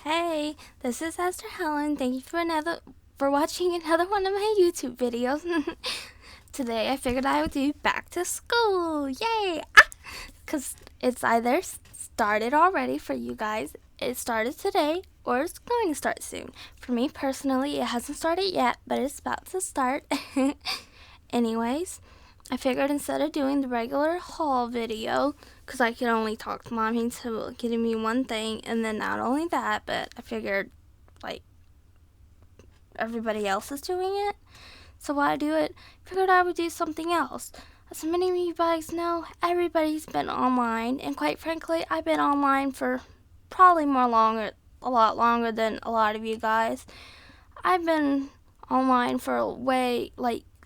Hey, this is Esther Helen. Thank you for watching another one of my YouTube videos. Today I figured I would do back to school. Yay! Cuz it's either started already for you guys. It started today or it's going to start soon. For me personally, it hasn't started yet, but it's about to start. Anyways, I figured instead of doing the regular haul video, because I could only talk to Mommy into getting me one thing, and then not only that, but I figured, like, everybody else is doing it, so why do it? Figured I would do something else. As many of you guys know, everybody's been online, and quite frankly, I've been online for probably a lot longer than a lot of you guys. I've been online for way,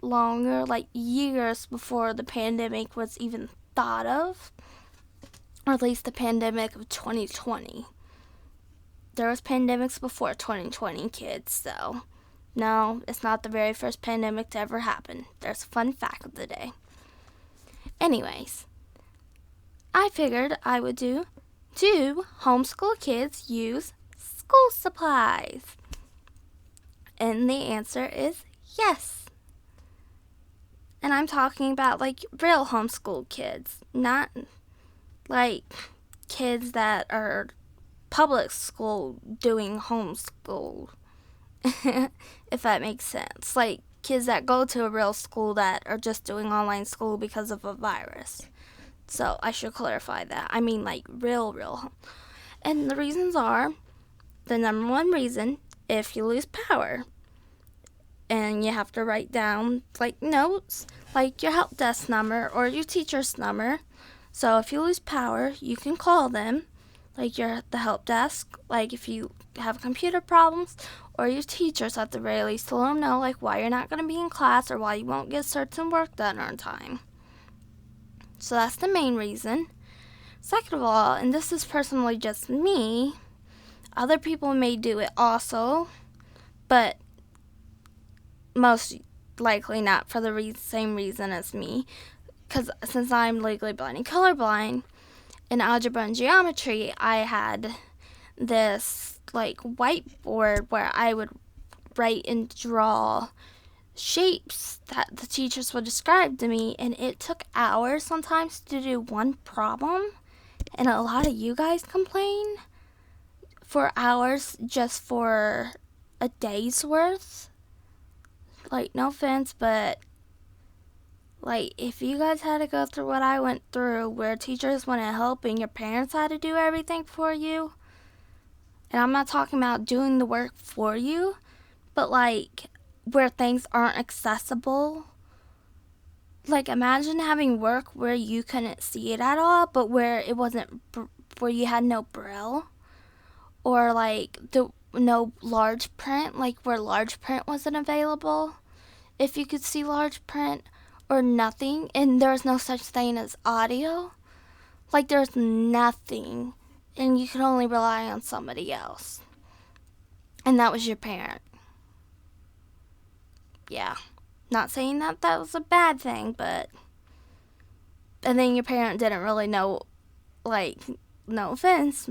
longer, years before the pandemic was even thought of. Or at least the pandemic of 2020. There was pandemics before 2020, kids, so no, it's not the very first pandemic to ever happen. There's a fun fact of the day. Anyways, I figured I would do homeschool kids use school supplies? And the answer is yes. And I'm talking about real homeschool kids, not kids that are public school doing homeschool, if that makes sense. Kids that go to a real school that are just doing online school because of a virus. So I should clarify that. I mean real. And the reasons are, the number one reason, if you lose power and you have to write down notes, your help desk number or your teacher's number. So if you lose power, you can call them, you're at the help desk, if you have computer problems, or your teachers at the very least to let them know, why you're not going to be in class or why you won't get certain work done on time. So that's the main reason. Second of all, and this is personally just me, other people may do it also, but most likely not for the same reason as me. Because since I'm legally blind and colorblind, in algebra and geometry, I had this whiteboard where I would write and draw shapes that the teachers would describe to me, and it took hours sometimes to do one problem, and a lot of you guys complain for hours just for a day's worth. No offense, but if you guys had to go through what I went through, where teachers want to help and your parents had to do everything for you, and I'm not talking about doing the work for you, but where things aren't accessible. Imagine having work where you couldn't see it at all, but where it wasn't, where you had no braille, or no large print, where large print wasn't available. If you could see large print, or nothing, and there's no such thing as audio. There's nothing, and you could only rely on somebody else. And that was your parent. Yeah. Not saying that was a bad thing, but... And then your parent didn't really know, no offense,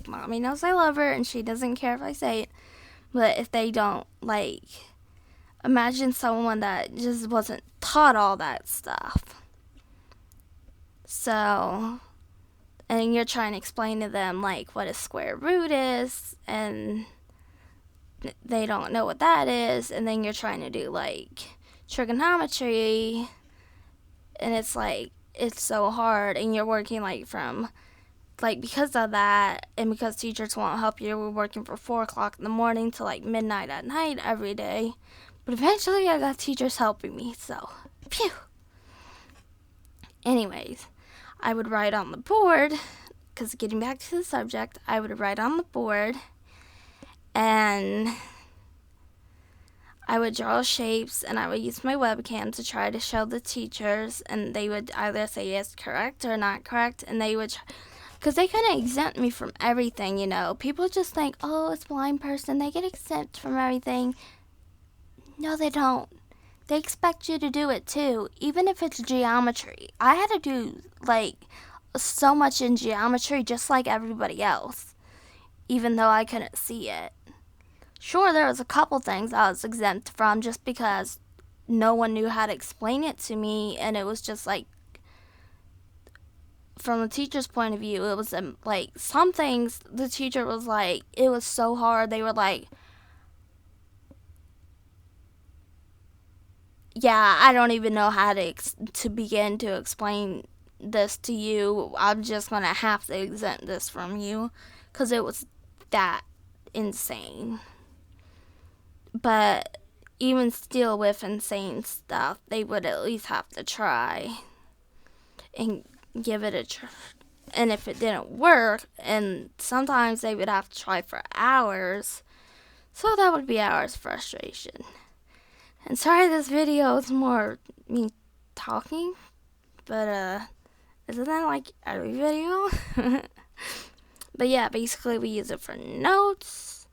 Mommy knows I love her, and she doesn't care if I say it. But if they don't, imagine someone that just wasn't taught all that stuff. So, and you're trying to explain to them, what a square root is, and they don't know what that is, and then you're trying to do, trigonometry, and it's so hard, and you're working, from, because of that, and because teachers won't help you, we're working from 4 o'clock in the morning to, midnight at night every day. But eventually I got teachers helping me, so, phew. Anyways, I would write on the board, because getting back to the subject, I would write on the board, and I would draw shapes, and I would use my webcam to try to show the teachers, and they would either say yes, correct, or not correct, and they would, because they couldn't exempt me from everything, People just think, oh, it's a blind person, they get exempt from everything. No, they don't. They expect you to do it too, even if it's geometry. I had to do so much in geometry just like everybody else. even though I couldn't see it. Sure, there was a couple things I was exempt from just because no one knew how to explain it to me, and it was just like, from a teacher's point of view, it was like some things the teacher was like, it was so hard. They were like, yeah, I don't even know how to begin to explain this to you. I'm just gonna have to exempt this from you because it was that insane. But even still, with insane stuff, they would at least have to try and give it a try. And if it didn't work, and sometimes they would have to try for hours, so that would be hours of frustration. And sorry, this video is more me talking, but isn't that like every video? But yeah, basically we use it for notes.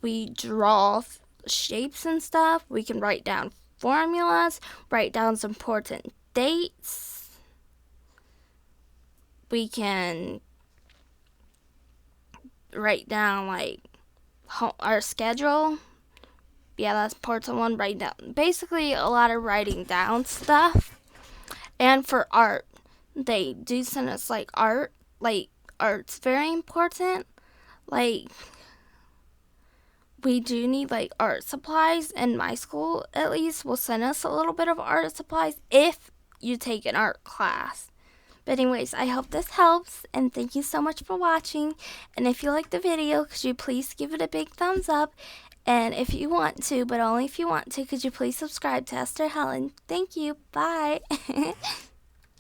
We draw shapes and stuff. We can write down formulas, write down some important dates. We can write down like our schedule. Yeah, that's important one. Write down basically a lot of writing down stuff. And for art, they do send us like art. Like art's very important. Like we do need like art supplies, and my school at least will send us a little bit of art supplies if you take an art class. But anyways, I hope this helps, and thank you so much for watching. And if you like the video, could you please give it a big thumbs up? And if you want to, but only if you want to, could you please subscribe to Esther Helen? Thank you. Bye.